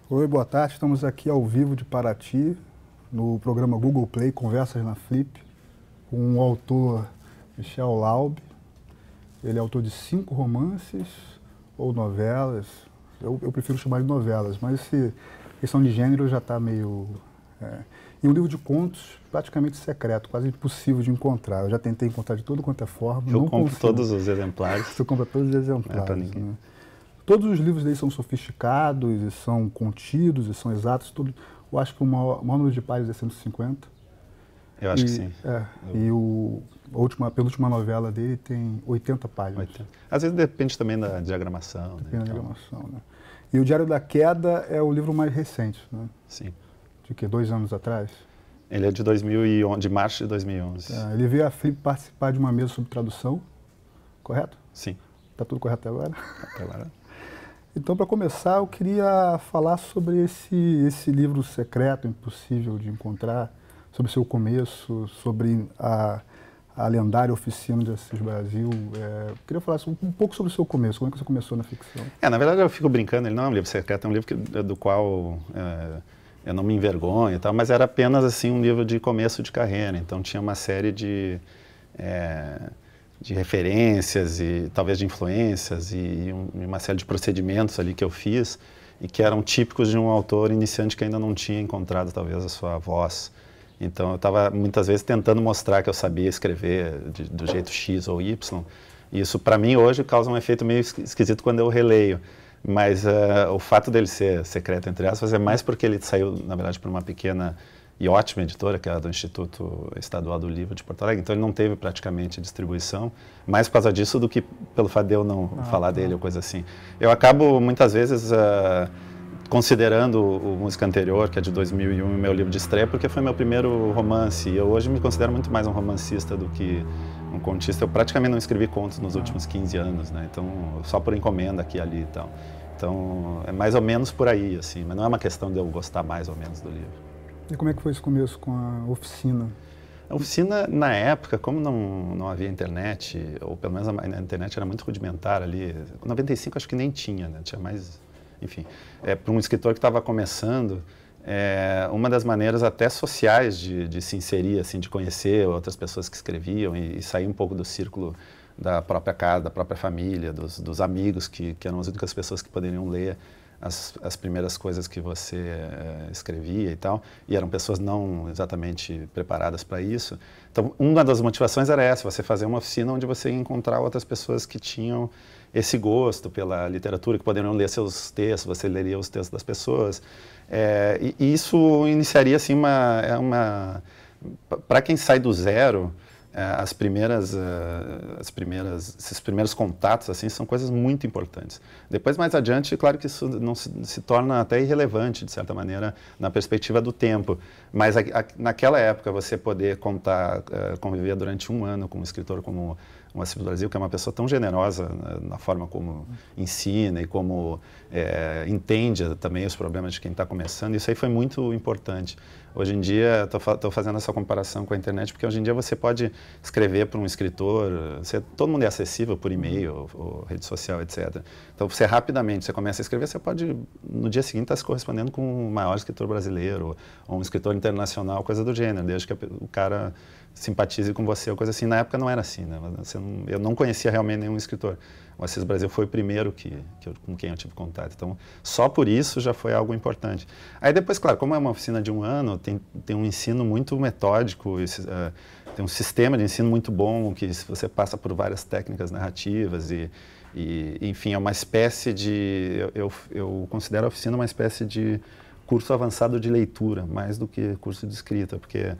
Oi, boa tarde. Estamos aqui ao vivo de Paraty, no programa Google Play Conversas na Flip, com o autor Michel Laub. Ele é autor de 5 romances ou novelas. Eu prefiro chamar de novelas, mas essa questão de gênero já está meio... E um livro de contos praticamente secreto, quase impossível de encontrar. Eu já tentei encontrar de tudo quanto é forma. Eu não compro consigo. todos os exemplares. Você compra todos os exemplares. Não é para ninguém. Né? Todos os livros dele são sofisticados, e são contidos, e são exatos. Tudo. Eu acho que o maior número de páginas é 150. Eu acho que sim. E a penúltima novela dele tem 80 páginas. 80. Às vezes depende também da diagramação. Depende da diagramação, né? E o Diário da Queda é o livro mais recente, né? Sim. De que, 2 anos atrás? Ele é de 2011, de março de 2011. Ele veio a Flip participar de uma mesa sobre tradução, correto? Sim. Está tudo correto agora? Até agora. Então, para começar, eu queria falar sobre esse livro secreto, impossível de encontrar, sobre seu começo, sobre a lendária Oficina de Assis Brasil. Eu queria falar um pouco sobre o seu começo, como é que você começou na ficção? Na verdade, eu fico brincando, ele não é um livro secreto, é um livro do qual eu não me envergonho e tal, mas era apenas assim um livro de começo de carreira, então tinha uma série de referências e talvez de influências e uma série de procedimentos ali que eu fiz e que eram típicos de um autor iniciante que ainda não tinha encontrado talvez a sua voz. Então eu estava muitas vezes tentando mostrar que eu sabia escrever do jeito X ou Y, e isso para mim hoje causa um efeito meio esquisito quando eu releio. Mas o fato dele ser secreto, entre aspas, é mais porque ele saiu, na verdade, por uma pequena e ótima editora, que é a do Instituto Estadual do Livro de Porto Alegre. Então ele não teve praticamente distribuição, mais por causa disso do que pelo fato de eu não falar dele ou coisa assim. Eu acabo, muitas vezes, considerando o Música Anterior, que é de 2001, meu livro de estreia, porque foi meu primeiro romance. E eu hoje me considero muito mais um romancista do que um contista. Eu praticamente não escrevi contos nos últimos 15 anos, né? Então, só por encomenda aqui e ali e tal. Então, é mais ou menos por aí, assim, mas não é uma questão de eu gostar mais ou menos do livro. E como é que foi esse começo com a Oficina? A Oficina, na época, como não havia internet, ou pelo menos a internet era muito rudimentar ali, em 95 acho que nem tinha, né? Tinha mais, enfim. Para um escritor que estava começando, uma das maneiras até sociais de se inserir, assim, de conhecer outras pessoas que escreviam e sair um pouco do círculo da própria casa, da própria família, dos amigos, que eram as únicas pessoas que poderiam ler as primeiras coisas que você escrevia e tal, e eram pessoas não exatamente preparadas para isso. Então, uma das motivações era essa, você fazer uma oficina onde você ia encontrar outras pessoas que tinham esse gosto pela literatura, que poderiam ler seus textos, você leria os textos das pessoas. E isso iniciaria, assim, para quem sai do zero, esses primeiros contatos assim são coisas muito importantes. Depois, mais adiante, claro que isso não se torna até irrelevante, de certa maneira, na perspectiva do tempo. Mas naquela época, você poder conviver durante um ano com um escritor como o Assis Brasil, que é uma pessoa tão generosa na forma como ensina e como entende também os problemas de quem está começando, isso aí foi muito importante. Hoje em dia, estou fazendo essa comparação com a internet, porque hoje em dia você pode escrever para um escritor, todo mundo é acessível por e-mail, ou rede social, etc. Então, você rapidamente, você começa a escrever, você pode, no dia seguinte, estar se correspondendo com o maior escritor brasileiro, ou um escritor internacional, coisa do gênero, desde que o cara simpatize com você, ou coisa assim. Na época não era assim, né? Eu não conhecia realmente nenhum escritor. O Assis Brasil foi o primeiro com quem eu tive contato. Então, só por isso já foi algo importante. Aí depois, claro, como é uma oficina de um ano, tem um ensino muito metódico, tem um sistema de ensino muito bom, que você passa por várias técnicas narrativas e enfim, é uma espécie de... Eu considero a oficina uma espécie de curso avançado de leitura, mais do que curso de escrita, porque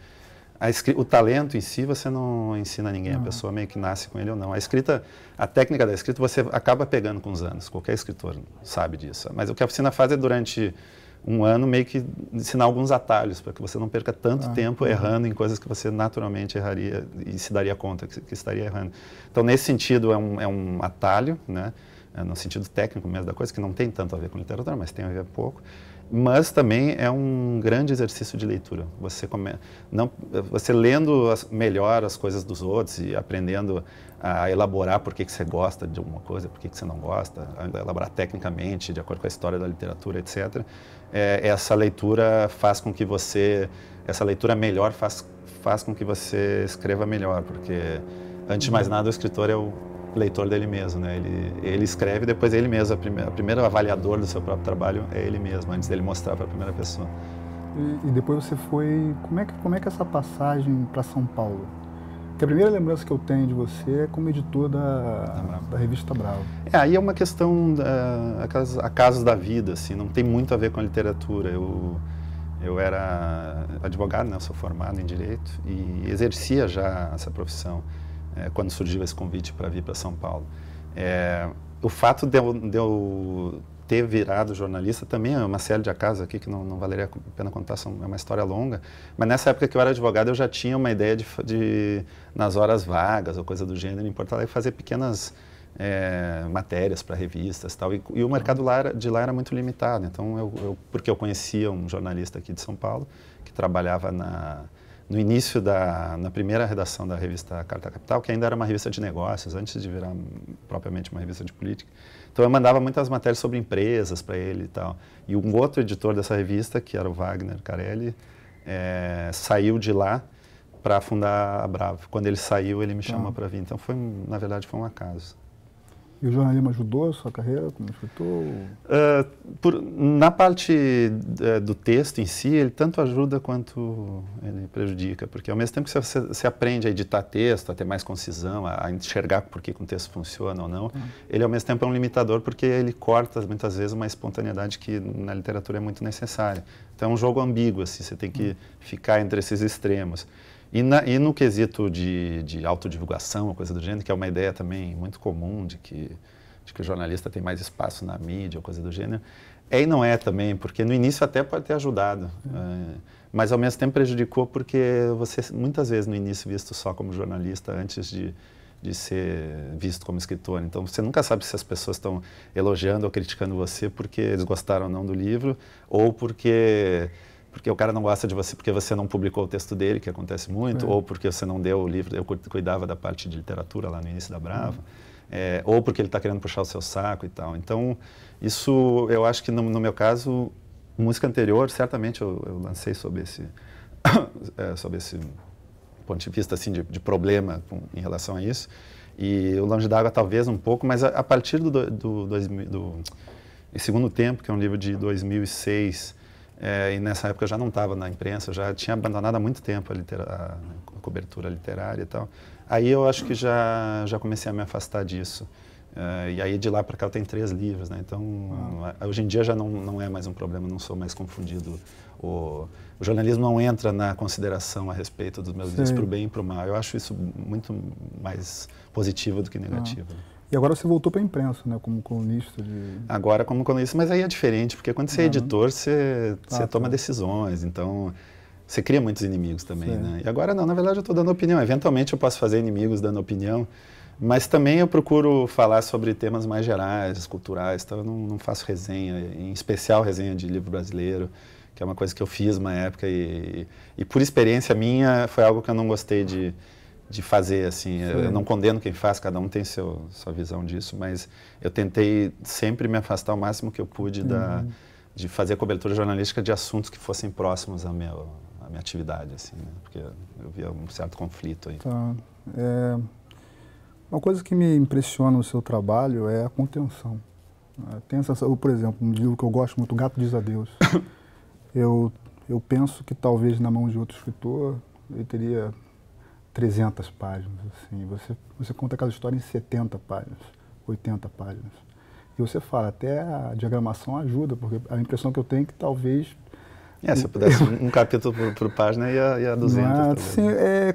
o talento em si você não ensina a ninguém, a pessoa meio que nasce com ele ou não. A técnica da escrita você acaba pegando com os anos, qualquer escritor sabe disso. Mas o que a oficina faz é durante um ano meio que ensinar alguns atalhos, para que você não perca tanto tempo errando em coisas que você naturalmente erraria e se daria conta que estaria errando. Então, nesse sentido, é um atalho, né? no sentido técnico mesmo da coisa, que não tem tanto a ver com literatura, mas tem a ver pouco. Mas também é um grande exercício de leitura. Você lendo melhor as coisas dos outros e aprendendo a elaborar por que você gosta de alguma coisa, por que você não gosta, a elaborar tecnicamente, de acordo com a história da literatura, etc. Essa leitura faz com que essa leitura melhor faz com que você escreva melhor, porque, antes de mais nada, o escritor é o leitor dele mesmo, né? Ele escreve e depois ele mesmo, o primeiro avaliador do seu próprio trabalho é ele mesmo, antes dele mostrar para a primeira pessoa. E depois você foi... Como é que é essa passagem para São Paulo? Porque a primeira lembrança que eu tenho de você é como editor da revista Bravo. Aí é uma questão, acasos da vida, assim, não tem muito a ver com a literatura. Eu era advogado, né? Eu sou formado em Direito e exercia já essa profissão quando surgiu esse convite para vir para São Paulo. O fato de eu ter virado jornalista também é uma série de acasos aqui que não valeria a pena contar, é uma história longa. Mas nessa época que eu era advogado, eu já tinha uma ideia de nas horas vagas ou coisa do gênero, em Porto Alegre, fazer pequenas matérias para revistas e tal. E o mercado de lá era muito limitado. Então, porque eu conhecia um jornalista aqui de São Paulo, que trabalhava no início na primeira redação da revista Carta Capital, que ainda era uma revista de negócios, antes de virar propriamente uma revista de política. Então eu mandava muitas matérias sobre empresas para ele e tal. E um outro editor dessa revista, que era o Wagner Carelli, saiu de lá para fundar a Bravo. Quando ele saiu, ele me chamou para vir. Então na verdade, foi um acaso. E o jornalismo ajudou a sua carreira como escritor? Na parte do texto em si, ele tanto ajuda quanto ele prejudica, porque ao mesmo tempo que você aprende a editar texto, a ter mais concisão, a enxergar por que um texto funciona ou não, ele ao mesmo tempo é um limitador porque ele corta muitas vezes uma espontaneidade que na literatura é muito necessária. Então é um jogo ambíguo, assim, você tem que ficar entre esses extremos. E no quesito de autodivulgação, coisa do gênero, que é uma ideia também muito comum de que o jornalista tem mais espaço na mídia, ou coisa do gênero, e não é também, porque no início até pode ter ajudado, mas ao mesmo tempo prejudicou porque você, muitas vezes no início, visto só como jornalista, antes de ser visto como escritor. Então você nunca sabe se as pessoas estão elogiando ou criticando você porque eles gostaram ou não do livro, ou porque o cara não gosta de você porque você não publicou o texto dele, que acontece muito, ou porque você não deu o livro, eu cuidava da parte de literatura lá no início da Bravo, ou porque ele está querendo puxar o seu saco e tal. Então, isso, eu acho que no meu caso, música anterior, certamente eu lancei sob esse ponto de vista assim, de problema em relação a isso, e o Longe d'Água talvez um pouco, mas a partir do Segundo Tempo, que é um livro de 2006, e nessa época eu já não estava na imprensa, eu já tinha abandonado há muito tempo a cobertura literária e tal. Aí eu acho que já comecei a me afastar disso. E aí de lá para cá eu tenho 3 livros, né? Então hoje em dia já não é mais um problema, não sou mais confundido. O jornalismo não entra na consideração a respeito dos meus livros para o bem e para o mal. Eu acho isso muito mais positivo do que negativo. E agora você voltou para a imprensa, né, como colunista de... Agora como colunista, mas aí é diferente, porque quando você é editor, você toma decisões, então você cria muitos inimigos também, né? E agora não, na verdade eu estou dando opinião, eventualmente eu posso fazer inimigos dando opinião, mas também eu procuro falar sobre temas mais gerais, culturais, então eu não faço resenha, em especial resenha de livro brasileiro, que é uma coisa que eu fiz uma época e por experiência minha foi algo que eu não gostei de fazer, assim. Eu não condeno quem faz, cada um tem sua visão disso, mas eu tentei sempre me afastar o máximo que eu pude de fazer cobertura jornalística de assuntos que fossem próximos à minha atividade, assim, né? Porque eu via um certo conflito aí. Uma coisa que me impressiona no seu trabalho é a contenção. Tem por exemplo, um livro que eu gosto muito, Gato Diz Adeus. Eu penso que talvez na mão de outro escritor ele teria 300 páginas, assim. Você conta aquela história em 70 páginas, 80 páginas. E você fala, até a diagramação ajuda, porque a impressão que eu tenho é que talvez... se eu pudesse um capítulo por página, ia 200. Sim,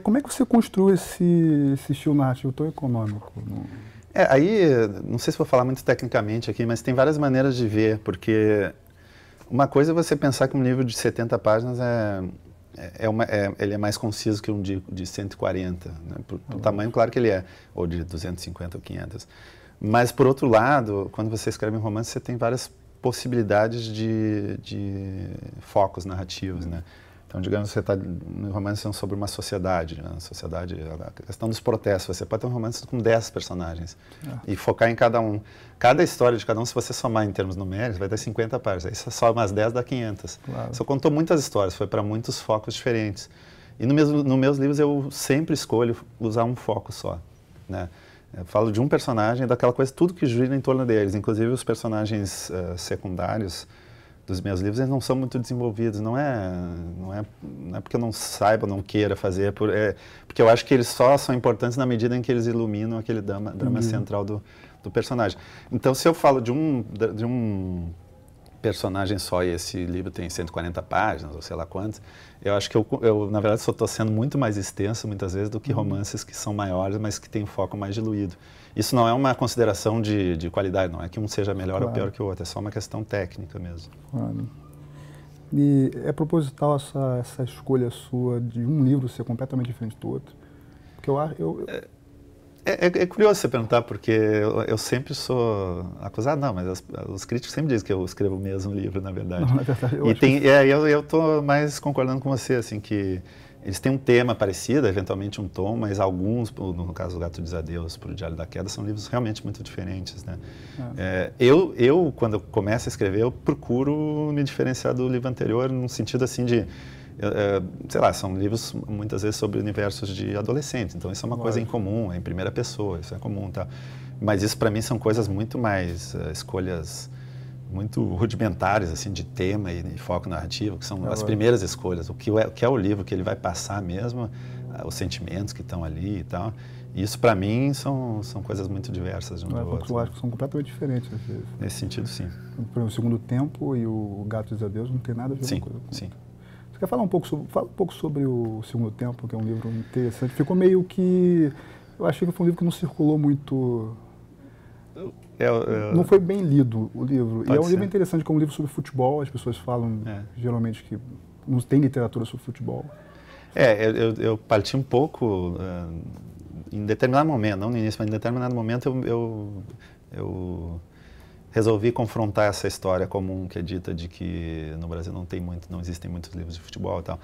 como é que você construiu esse estilo narrativo tão econômico? Aí, não sei se vou falar muito tecnicamente aqui, mas tem várias maneiras de ver, porque uma coisa é você pensar que um livro de 70 páginas ele é mais conciso que um de 140, né? Por tamanho, claro que ele é, ou de 250 ou 500. Mas, por outro lado, quando você escreve um romance, você tem várias possibilidades de focos narrativos, né? Então, digamos, você está no romance sobre uma sociedade, né? A questão dos protestos. Você pode ter um romance com 10 personagens e focar em cada um. Cada história de cada um, se você somar em termos numéricos, vai dar 50 páginas. Aí você soma as 10, dá 500. Claro. Você contou muitas histórias, foi para muitos focos diferentes. E nos meus livros eu sempre escolho usar um foco só, né? Eu falo de um personagem, daquela coisa, tudo que gira em torno deles. Inclusive os personagens secundários dos meus livros, eles não são muito desenvolvidos. Não é porque eu não saiba, não queira fazer, porque eu acho que eles só são importantes na medida em que eles iluminam aquele drama central do personagem. Então, se eu falo de um personagem só, e esse livro tem 140 páginas, ou sei lá quantas, eu acho que eu na verdade, só estou sendo muito mais extenso, muitas vezes, do que romances que são maiores, mas que têm um foco mais diluído. Isso não é uma consideração de qualidade, não é que um seja melhor ou pior que o outro, é só uma questão técnica mesmo. Claro. E é proposital essa escolha sua de um livro ser completamente diferente do outro? Porque É curioso você perguntar, porque eu sempre sou acusado, não, mas os críticos sempre dizem que eu escrevo o mesmo livro, na verdade. Não, na verdade, eu estou mais concordando com você, assim, que eles têm um tema parecido, eventualmente um tom, mas alguns, no caso do Gato Diz Adeus para o Diário da Queda, são livros realmente muito diferentes, né? Quando eu começo a escrever, eu procuro me diferenciar do livro anterior, num sentido assim de... sei lá, são livros muitas vezes sobre universos de adolescentes, então isso é uma coisa incomum, é em primeira pessoa, isso é comum, tá? Mas isso para mim são coisas muito mais, escolhas muito rudimentares, assim, de tema e foco narrativo, que são as primeiras escolhas, o que é o livro, que ele vai passar mesmo, os sentimentos que estão ali e tal. E isso para mim são coisas muito diversas de um do outro. Eu acho que são completamente diferentes, às vezes. Nesse sentido, sim. Por exemplo, o Segundo Tempo e o Gato Diz Adeus não tem nada a ver com uma coisa com sim. Quer falar um pouco sobre o Segundo Tempo, que é um livro interessante. Ficou meio que... Eu achei que foi um livro que não circulou muito... Não foi bem lido o livro. E é um livro interessante, que é um livro sobre futebol. As pessoas falam, geralmente, que não tem literatura sobre futebol. Eu parti um pouco... em determinado momento, não no início, mas em determinado momento eu resolvi confrontar essa história comum que é dita de que no Brasil não existem muitos livros de futebol e tal.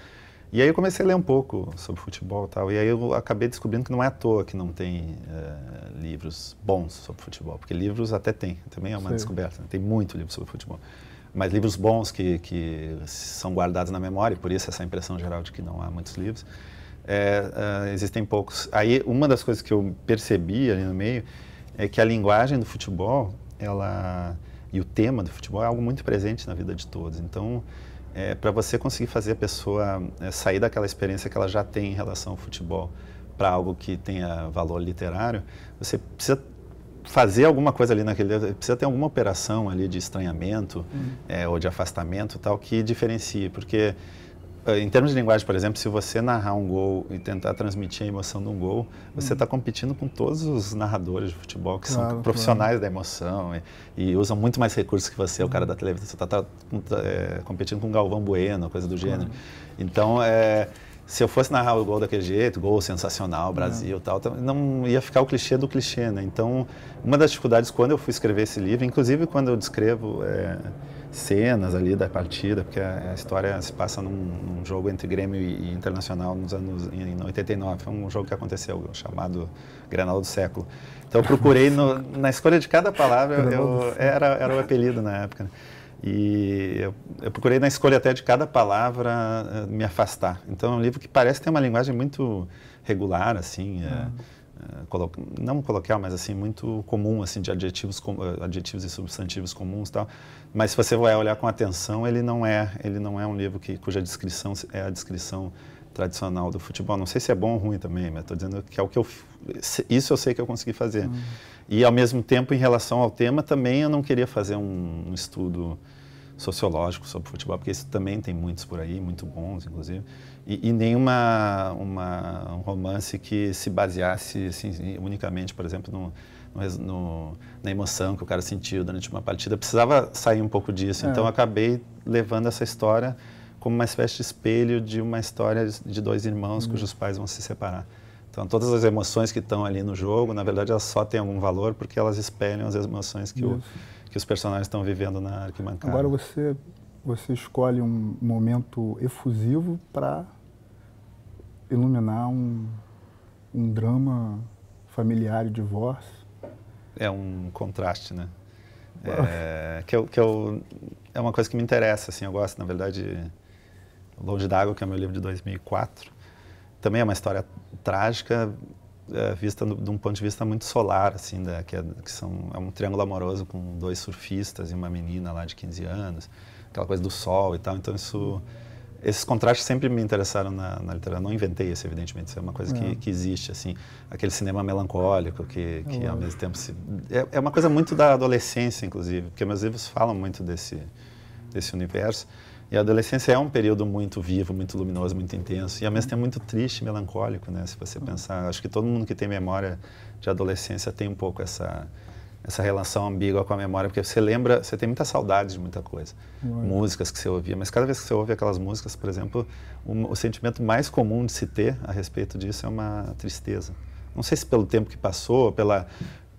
E aí eu comecei a ler um pouco sobre futebol e tal, e aí eu acabei descobrindo que não é à toa que não tem livros bons sobre futebol, porque livros até tem, também é uma descoberta, né? Tem muito livro sobre futebol. Mas livros bons que são guardados na memória, e por isso essa impressão geral de que não há muitos livros, existem poucos. Aí uma das coisas que eu percebi ali no meio é que a linguagem do futebol, e o tema do futebol é algo muito presente na vida de todos. Então, para você conseguir fazer a pessoa sair daquela experiência que ela já tem em relação ao futebol para algo que tenha valor literário, você precisa fazer alguma coisa ali precisa ter alguma operação ali de estranhamento ou de afastamento tal, que diferencie, porque em termos de linguagem, por exemplo, se você narrar um gol e tentar transmitir a emoção de um gol, você está competindo com todos os narradores de futebol que são profissionais da emoção e usam muito mais recursos que você, o cara da televisão. Você está competindo com o Galvão Bueno, coisa do gênero. Então, se eu fosse narrar o gol daquele jeito, gol sensacional, Brasil, tal, não ia ficar o clichê do clichê, né? Então, uma das dificuldades quando eu fui escrever esse livro, inclusive quando eu descrevo cenas ali da partida, porque a história se passa num jogo entre Grêmio e Internacional em 89, foi um jogo que aconteceu, chamado Grenal do Século. Então eu procurei, na escolha de cada palavra, era o apelido na época, né? E eu procurei na escolha até de cada palavra me afastar. Então é um livro que parece ter uma linguagem muito regular, assim, não coloquial, mas assim muito comum, assim, de adjetivos e substantivos comuns, tal. Mas se você vai olhar com atenção, ele não é um livro cuja descrição é a descrição tradicional do futebol. Não sei se é bom ou ruim também, mas estou dizendo que é o que isso eu sei que eu consegui fazer. E ao mesmo tempo, em relação ao tema, também eu não queria fazer um estudo sociológico sobre futebol, porque isso também tem muitos por aí, muito bons, inclusive, e nem um romance que se baseasse assim, unicamente, por exemplo, na emoção que o cara sentiu durante uma partida. Precisava sair um pouco disso, então eu acabei levando essa história como uma espécie de espelho de uma história de dois irmãos cujos pais vão se separar. Então, todas as emoções que estão ali no jogo, na verdade, elas só têm algum valor porque elas espelham as emoções que os personagens estão vivendo na arquibancada. Agora você escolhe um momento efusivo para iluminar um drama familiar e divórcio. É um contraste, né? É uma coisa que me interessa, assim, eu gosto, na verdade, Longe d'Água, que é o meu livro de 2004, também é uma história trágica, vista de um ponto de vista muito solar, assim, é um triângulo amoroso com 2 surfistas e uma menina lá de 15 anos, aquela coisa do sol e tal, então esses contrastes sempre me interessaram na literatura. Não inventei isso, evidentemente, isso é uma coisa que existe, assim, aquele cinema melancólico que ao mesmo tempo é uma coisa muito da adolescência, inclusive, porque meus livros falam muito desse universo. E a adolescência é um período muito vivo, muito luminoso, muito intenso e ao mesmo tempo muito triste, melancólico, né? Se você pensar, acho que todo mundo que tem memória de adolescência tem um pouco essa relação ambígua com a memória, porque você tem muita saudade de muita coisa. Músicas que você ouvia, mas cada vez que você ouve aquelas músicas, por exemplo, o sentimento mais comum de se ter a respeito disso é uma tristeza. Não sei se pelo tempo que passou,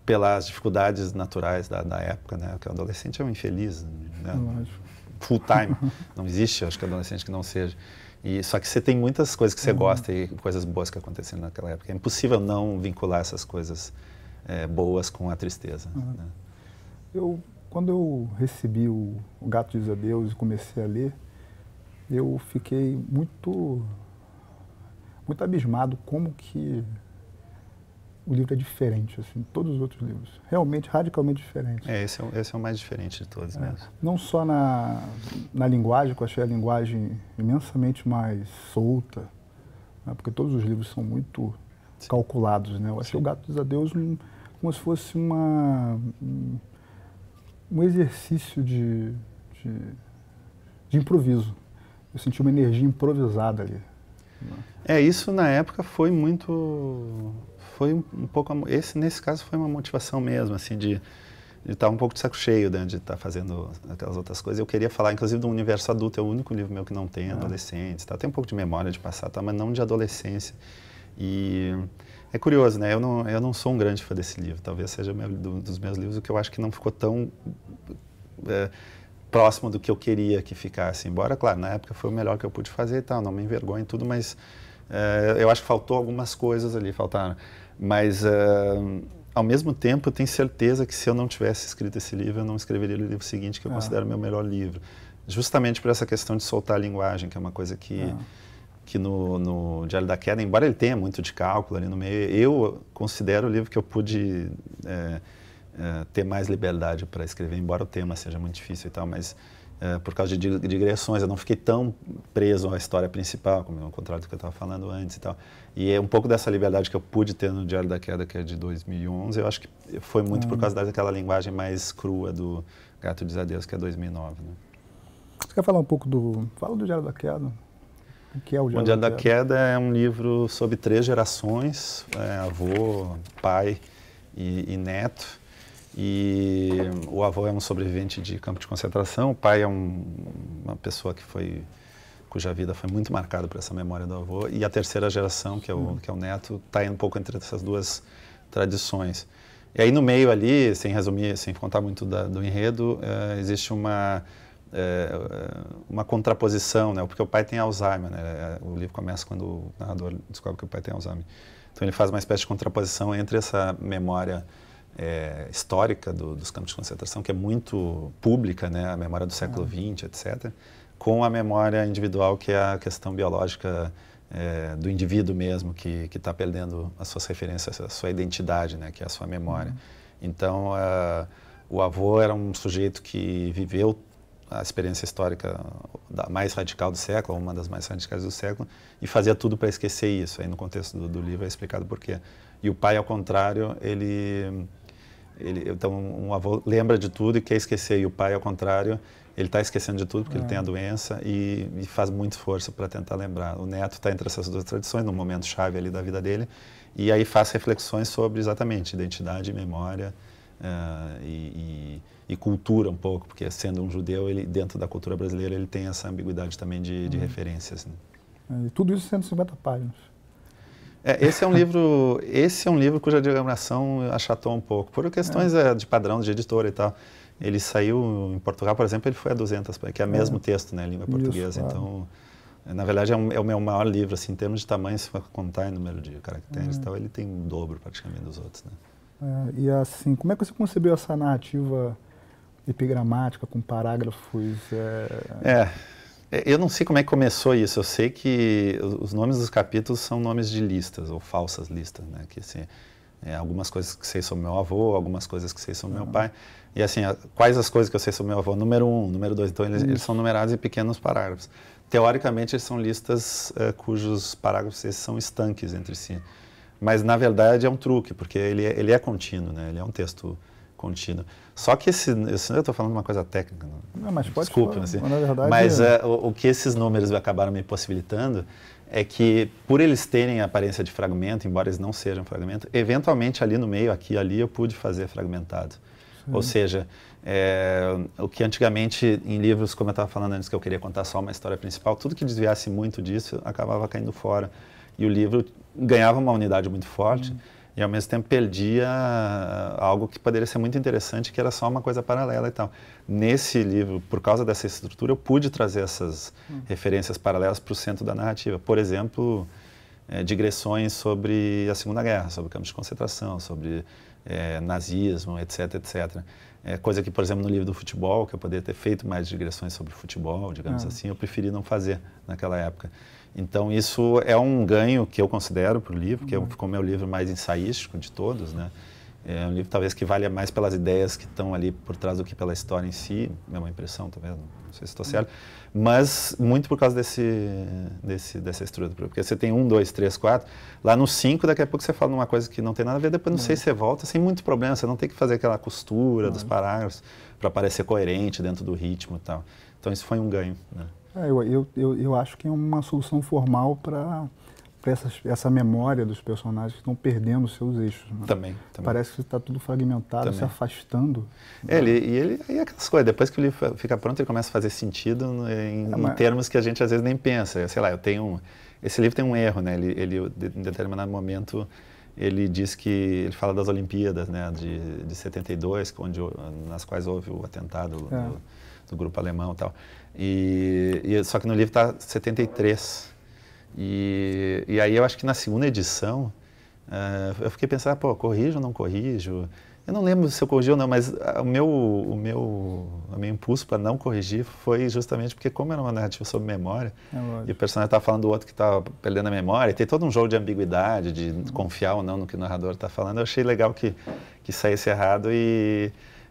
pelas dificuldades naturais da época, né? Porque o adolescente é um infeliz, né? Full time, não existe, acho que adolescente que não seja. Só que você tem muitas coisas que você gosta e coisas boas que aconteceram naquela época. É impossível não vincular essas coisas boas com a tristeza. Né? Quando eu recebi o Gato Diz Adeus e comecei a ler, eu fiquei muito abismado como que o livro é diferente, assim, de todos os outros livros. Realmente, radicalmente diferente. Esse é o mais diferente de todos mesmo. Não só na linguagem, que eu achei a linguagem imensamente mais solta, né, porque todos os livros são muito calculados, né? Eu achei o Gato Diz Adeus como se fosse um exercício de improviso. Eu senti uma energia improvisada ali. Isso na época foi um pouco, nesse caso foi uma motivação mesmo, assim, de estar um pouco de saco cheio, né, de estar fazendo aquelas outras coisas. Eu queria falar, inclusive, do universo adulto, é o único livro meu que não tem adolescentes, tá? Tem um pouco de memória de passado, tá? Mas não de adolescência. E é curioso, né, eu não sou um grande fã desse livro, talvez seja dos meus livros o que eu acho que não ficou tão próximo do que eu queria que ficasse, embora, claro, na época foi o melhor que eu pude fazer e tal, não me envergonho em tudo, mas eu acho que faltou algumas coisas ali, faltaram. Mas, ao mesmo tempo, eu tenho certeza que se eu não tivesse escrito esse livro, eu não escreveria o livro seguinte, que eu considero meu melhor livro. Justamente por essa questão de soltar a linguagem, que é uma coisa que no Diário da Queda, embora ele tenha muito de cálculo ali no meio, eu considero o livro que eu pude ter mais liberdade para escrever, embora o tema seja muito difícil e tal, mas por causa de digressões, eu não fiquei tão preso à história principal, como ao contrário do que eu estava falando antes e tal. E é um pouco dessa liberdade que eu pude ter no Diário da Queda, que é de 2011, eu acho que foi muito por causa daquela linguagem mais crua do Gato Diz Adeus, que é 2009. Né? Você quer falar um pouco Fala do Diário da Queda. O que é o Diário da Queda é um livro sobre 3 gerações, avô, pai e neto. E o avô é um sobrevivente de campo de concentração, o pai é uma pessoa cuja vida foi muito marcada por essa memória do avô, e a terceira geração, que é o neto, está um pouco entre essas duas tradições. E aí no meio ali, sem resumir, sem contar muito do enredo, existe uma contraposição, né? Porque o pai tem Alzheimer, né? O livro começa quando o narrador descobre que o pai tem Alzheimer. Então ele faz uma espécie de contraposição entre essa memória histórica dos campos de concentração, que é muito pública, né, a memória do século XX, etc., com a memória individual, que é a questão biológica do indivíduo mesmo, que está perdendo as suas referências, a sua identidade, né, que é a sua memória. Então, o avô era um sujeito que viveu a experiência histórica mais radical do século, uma das mais radicais do século, e fazia tudo para esquecer isso. Aí no contexto do livro é explicado por quê. E o pai, ao contrário, então, um avô lembra de tudo e quer esquecer, e o pai, ao contrário, ele está esquecendo de tudo porque ele tem a doença e faz muito esforço para tentar lembrar. O neto está entre essas duas tradições, num momento chave ali da vida dele, e aí faz reflexões sobre exatamente identidade, memória e cultura um pouco, porque sendo um judeu, ele, dentro da cultura brasileira, ele tem essa ambiguidade também de referências. Né? E tudo isso 150 páginas. Esse é um livro cuja diagramação achatou um pouco, por questões de padrão de editora e tal. Ele saiu em Portugal, por exemplo, ele foi a 200, que é o mesmo texto, né, língua portuguesa. Isso, então, na verdade, é o meu maior livro, assim, em termos de tamanho, se for contar em número de caracteres e tal, ele tem um dobro praticamente dos outros, né. E assim, como é que você concebeu essa narrativa epigramática com parágrafos? Eu não sei como é que começou isso. Eu sei que os nomes dos capítulos são nomes de listas, ou falsas listas, né? Que, assim, algumas coisas que sei sobre meu avô, algumas coisas que sei sobre meu pai. E assim, quais as coisas que eu sei sobre meu avô? Número 1, número 2. Então, eles são numerados em pequenos parágrafos. Teoricamente, eles são listas cujos parágrafos esses são estanques entre si. Mas, na verdade, é um truque, porque ele é contínuo, né? Ele é um texto contínuo. Só que eu estou falando uma coisa técnica, não, mas pode desculpa, falar, assim, na verdade, mas o que esses números acabaram me possibilitando é que, por eles terem a aparência de fragmento, embora eles não sejam fragmento, eventualmente ali no meio, aqui e ali, eu pude fazer fragmentado. Sim. Ou seja, o que antigamente em livros, como eu estava falando antes, que eu queria contar só uma história principal, tudo que desviasse muito disso acabava caindo fora. E o livro ganhava uma unidade muito forte, e ao mesmo tempo perdia algo que poderia ser muito interessante, que era só uma coisa paralela e tal. Nesse livro, por causa dessa estrutura, eu pude trazer essas referências paralelas para o centro da narrativa. Por exemplo, digressões sobre a Segunda Guerra, sobre campos de concentração, sobre nazismo, etc, etc. Coisa que, por exemplo, no livro do futebol, que eu poderia ter feito mais digressões sobre futebol, digamos assim, eu preferi não fazer naquela época. Então, isso é um ganho que eu considero para o livro, que ficou o meu livro mais ensaístico de todos, né? É um livro talvez que valha mais pelas ideias que estão ali por trás do que pela história em si, é uma impressão, talvez, não sei se estou certo, mas muito por causa dessa estrutura, porque você tem 1, 2, 3, 4, lá no 5 daqui a pouco você fala numa coisa que não tem nada a ver, depois no 6 você volta sem muito problema, você não tem que fazer aquela costura dos parágrafos para parecer coerente dentro do ritmo e tal. Então isso foi um ganho, né? Eu acho que é uma solução formal para essa memória dos personagens que estão perdendo seus eixos. Né? Também. Parece que está tudo fragmentado, se afastando. E aquelas coisas, depois que o livro fica pronto, ele começa a fazer sentido em termos que a gente às vezes nem pensa. Sei lá, esse livro tem um erro, né? Ele em determinado momento, ele diz que, ele fala das Olimpíadas, né, de 72, nas quais houve o atentado do grupo alemão e tal. Só que no livro está 73. E aí eu acho que na segunda edição, eu fiquei pensando, corrijo ou não corrijo? Eu não lembro se eu corrigi ou não, mas o meu impulso para não corrigir foi justamente porque, como era uma narrativa sobre memória, e o personagem estava falando do outro que estava perdendo a memória, e tem todo um jogo de ambiguidade, de confiar ou não no que o narrador está falando, eu achei legal que saísse errado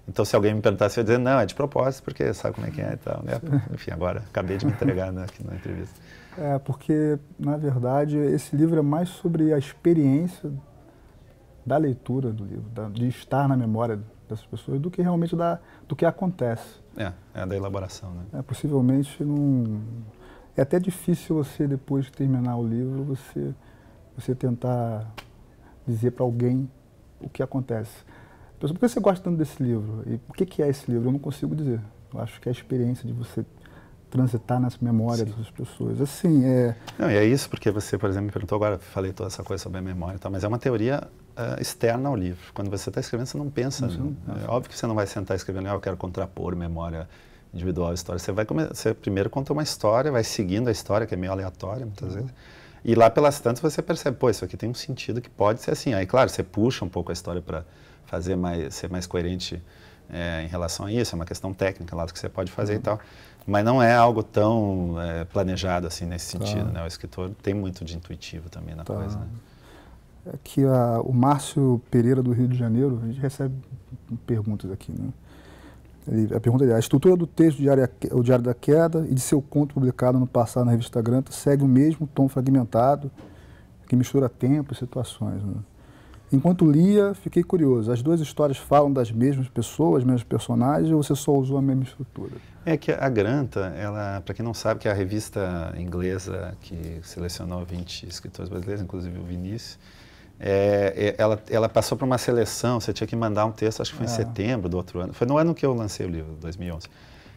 Então, se alguém me perguntasse, eu ia dizer, não, é de propósito, porque sabe como é que é e tal, né? Enfim, agora acabei de me entregar aqui na entrevista. Porque, na verdade, esse livro é mais sobre a experiência da leitura do livro, de estar na memória dessas pessoas, do que realmente do que acontece. É da elaboração, né? Possivelmente não... É até difícil você, depois de terminar o livro, você tentar dizer para alguém o que acontece. Por que você gosta tanto desse livro? E o que é esse livro? Eu não consigo dizer. Eu acho que é a experiência de você transitar nessa memória dessas pessoas. Assim, Não, e é isso, porque você, por exemplo, me perguntou agora, falei toda essa coisa sobre a memória e tal, mas é uma teoria externa ao livro. Quando você está escrevendo, você não pensa. É óbvio que você não vai sentar escrevendo, eu quero contrapor memória individual à história. Você primeiro conta uma história, vai seguindo a história, que é meio aleatória, muitas vezes. E lá pelas tantas você percebe, isso aqui tem um sentido que pode ser assim. Aí, claro, você puxa um pouco a história para ser mais coerente em relação a isso, é uma questão técnica lá do que você pode fazer e tal, mas não é algo tão planejado assim nesse sentido, né? O escritor tem muito de intuitivo também na coisa, né? Aqui o Márcio Pereira do Rio de Janeiro, a gente recebe perguntas aqui, né? A pergunta é: a estrutura do texto O Diário da Queda e de seu conto publicado no passado na revista Granta segue o mesmo tom fragmentado que mistura tempo e situações, né? Enquanto lia, fiquei curioso. As duas histórias falam das mesmas pessoas, mesmos personagens, ou você só usou a mesma estrutura? É que a Granta, para quem não sabe, que é a revista inglesa que selecionou 20 escritores brasileiros, inclusive o Vinícius, ela passou por uma seleção, você tinha que mandar um texto, acho que foi em setembro do outro ano. Foi no ano que eu lancei o livro, 2011.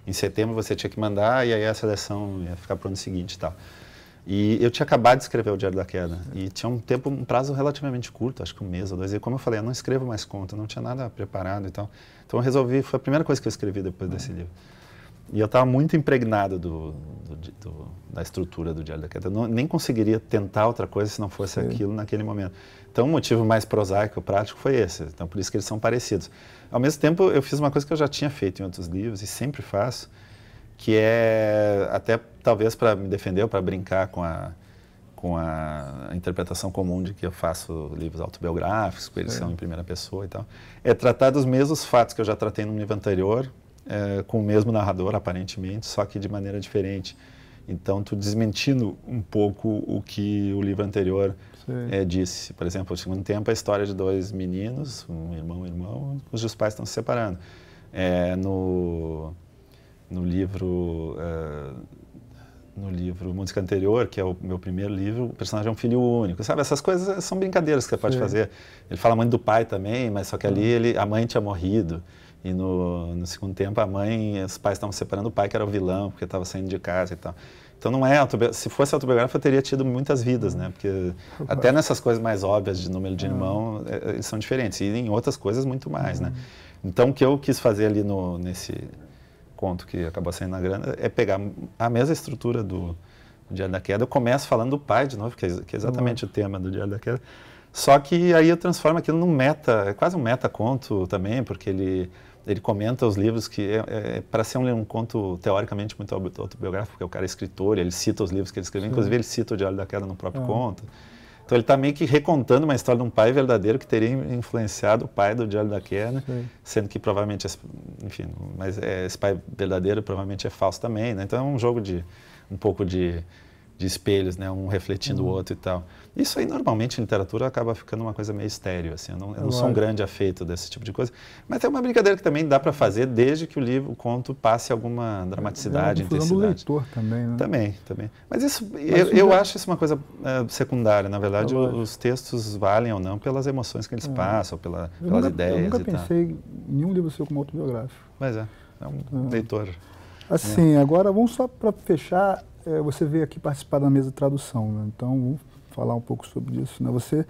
Em setembro você tinha que mandar e aí a seleção ia ficar para o ano seguinte e tal. E eu tinha acabado de escrever o Diário da Queda, e tinha um prazo relativamente curto, acho que 1 mês ou 2, e como eu falei, eu não escrevo mais conto, eu não tinha nada preparado e tal. Então eu resolvi, foi a primeira coisa que eu escrevi depois desse livro. E eu estava muito impregnado da estrutura do Diário da Queda, eu nem conseguiria tentar outra coisa se não fosse aquilo naquele momento. Então o motivo mais prosaico, prático, foi esse, então por isso que eles são parecidos. Ao mesmo tempo, eu fiz uma coisa que eu já tinha feito em outros livros, e sempre faço, que é até talvez para me defender ou para brincar com a interpretação comum de que eu faço livros autobiográficos, que eles são em primeira pessoa e tal, é tratar dos mesmos fatos que eu já tratei num livro anterior, com o mesmo narrador, aparentemente, só que de maneira diferente. Então, tu desmentindo um pouco o que o livro anterior disse. Por exemplo, no segundo tempo, a história de 2 meninos, um irmão e irmão, cujos pais estão se separando. No livro Música Anterior, que é o meu primeiro livro, o personagem é um filho único, sabe? Essas coisas são brincadeiras que você pode fazer. Ele fala muito do pai também, mas só que ali a mãe tinha morrido. E no segundo tempo, os pais estavam separando, o pai que era o vilão, porque estava saindo de casa e tal. Então não é se fosse autobiográfico, eu teria tido muitas vidas, né? Porque até nessas coisas mais óbvias de número de irmão, eles são diferentes. E em outras coisas, muito mais, né? Então o que eu quis fazer ali nesse conto que acabou saindo na grana é pegar a mesma estrutura do Diário da Queda. Eu começo falando do pai de novo, que é exatamente o tema do Diário da Queda. Só que aí eu transformo aquilo num quase um meta-conto também, porque ele comenta os livros que para ser um conto teoricamente muito autobiográfico, porque o cara é escritor, ele cita os livros que ele escreveu, inclusive ele cita o Diário da Queda no próprio conto. Então ele está meio que recontando uma história de um pai verdadeiro que teria influenciado o pai do Diário da Queda, sendo que provavelmente, enfim, mas esse pai verdadeiro provavelmente é falso também, né? Então é um jogo um pouco de espelhos, né? Um refletindo o outro e tal. Isso aí normalmente em literatura acaba ficando uma coisa meio estéril, assim. Eu não sou um grande afeito desse tipo de coisa, mas é uma brincadeira que também dá para fazer desde que o conto passe alguma dramaticidade, intensidade. Do leitor também, né? Também. Mas isso, eu acho isso uma coisa secundária. Na verdade, os textos valem ou não pelas emoções que eles passam, pelas ideias. Eu nunca pensei em nenhum livro seu como autobiográfico. Mas é um leitor. Assim, agora vamos só para fechar. Você veio aqui participar da mesa de tradução, né? Então vamos falar um pouco sobre isso, né? Você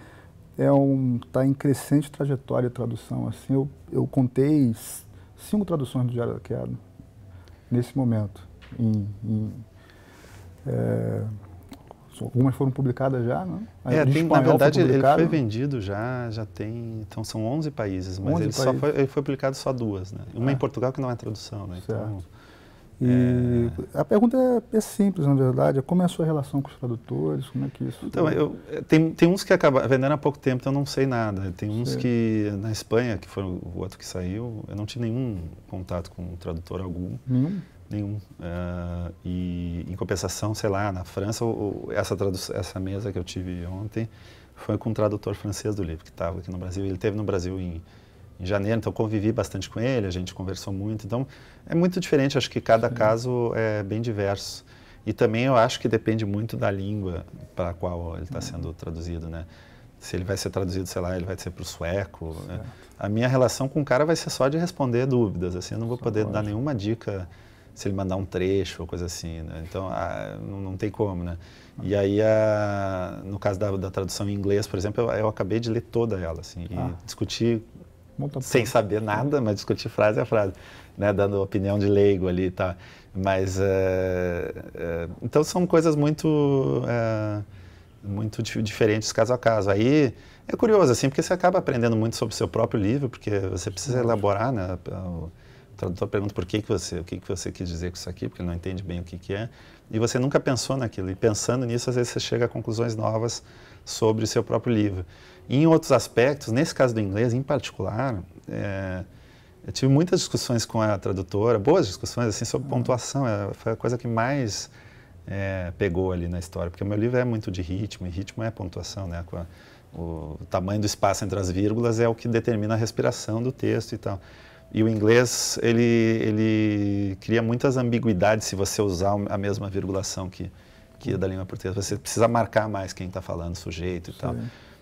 está em crescente trajetória de tradução. Assim, eu contei 5 traduções do Diário da Queda nesse momento. Algumas foram publicadas já, né? Na verdade ele foi vendido já tem, então são 11 países, mas ele foi publicado só 2, né? Uma em Portugal que não é tradução, né? Então, e a pergunta é simples, na verdade, como é a sua relação com os tradutores, como é que isso... Então, tem uns que venderam há pouco tempo, então eu não sei nada. Tem uns que, na Espanha, que foi o outro que saiu, eu não tive nenhum contato com tradutor algum. Nenhum. E, em compensação, sei lá, na França, essa mesa que eu tive ontem foi com um tradutor francês do livro, que estava aqui no Brasil. Ele esteve no Brasil em janeiro, então eu convivi bastante com ele, a gente conversou muito. Então, é muito diferente, acho que cada caso é bem diverso. E também eu acho que depende muito da língua para a qual ele está sendo traduzido, né? Se ele vai ser traduzido, sei lá, ele vai ser para o sueco. Né? A minha relação com o cara vai ser só de responder dúvidas, assim, eu não vou poder dar nenhuma dica se ele mandar um trecho ou coisa assim, né? Então, não tem como, né? E aí, no caso da tradução em inglês, por exemplo, eu acabei de ler toda ela, assim, e discutir sem saber nada, mas discutir frase a frase, né? Dando opinião de leigo ali e tal. Mas, então são coisas muito diferentes caso a caso. Aí é curioso, assim, porque você acaba aprendendo muito sobre o seu próprio livro, porque você precisa elaborar, né? O tradutor pergunta o que você quis dizer com isso aqui, porque ele não entende bem o que é, e você nunca pensou naquilo. E pensando nisso, às vezes você chega a conclusões novas sobre o seu próprio livro. E em outros aspectos, nesse caso do inglês em particular, eu tive muitas discussões com a tradutora, boas discussões assim, sobre pontuação, foi a coisa que mais pegou ali na história, porque o meu livro é muito de ritmo, e ritmo é pontuação, né? O tamanho do espaço entre as vírgulas é o que determina a respiração do texto e tal. E o inglês, ele cria muitas ambiguidades se você usar a mesma virgulação que é da língua portuguesa. Você precisa marcar mais quem está falando, sujeito e tal.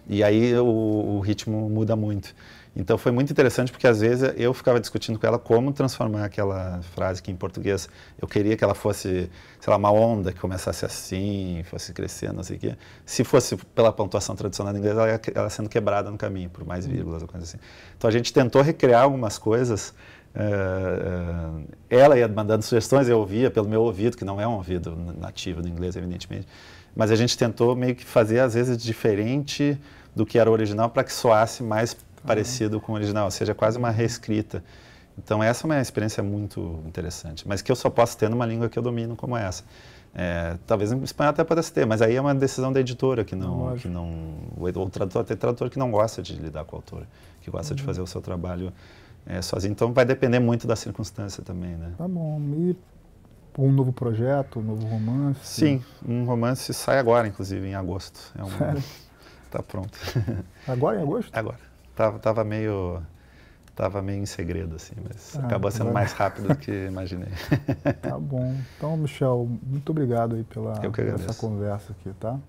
E aí o ritmo muda muito. Então foi muito interessante porque às vezes eu ficava discutindo com ela como transformar aquela frase que em português eu queria que ela fosse, sei lá, uma onda que começasse assim, fosse crescendo, não sei o quê. Se fosse pela pontuação tradicional do inglês, ela sendo quebrada no caminho, por mais vírgulas ou coisa assim. Então a gente tentou recriar algumas coisas. Ela ia mandando sugestões, eu ouvia pelo meu ouvido, que não é um ouvido nativo do inglês, evidentemente. Mas a gente tentou meio que fazer, às vezes, diferente do que era o original para que soasse mais parecido com o original, ou seja, quase uma reescrita. Então essa é uma experiência muito interessante, mas que eu só posso ter numa língua que eu domino como essa. Talvez em espanhol até pudesse ter, mas aí é uma decisão da editora o tradutor, tem tradutor que não gosta de lidar com o autor, que gosta de fazer o seu trabalho sozinho. Então vai depender muito da circunstância também, né? Tá bom. E um novo projeto, um novo romance? Sim, um romance sai agora, inclusive, em agosto. Sério? Tá pronto. Agora em agosto? Agora. Tava meio em segredo, assim, mas acabou sendo mais rápido do que imaginei. Tá bom. Então, Michel, muito obrigado aí pela Eu que agradeço. essa conversa aqui, tá?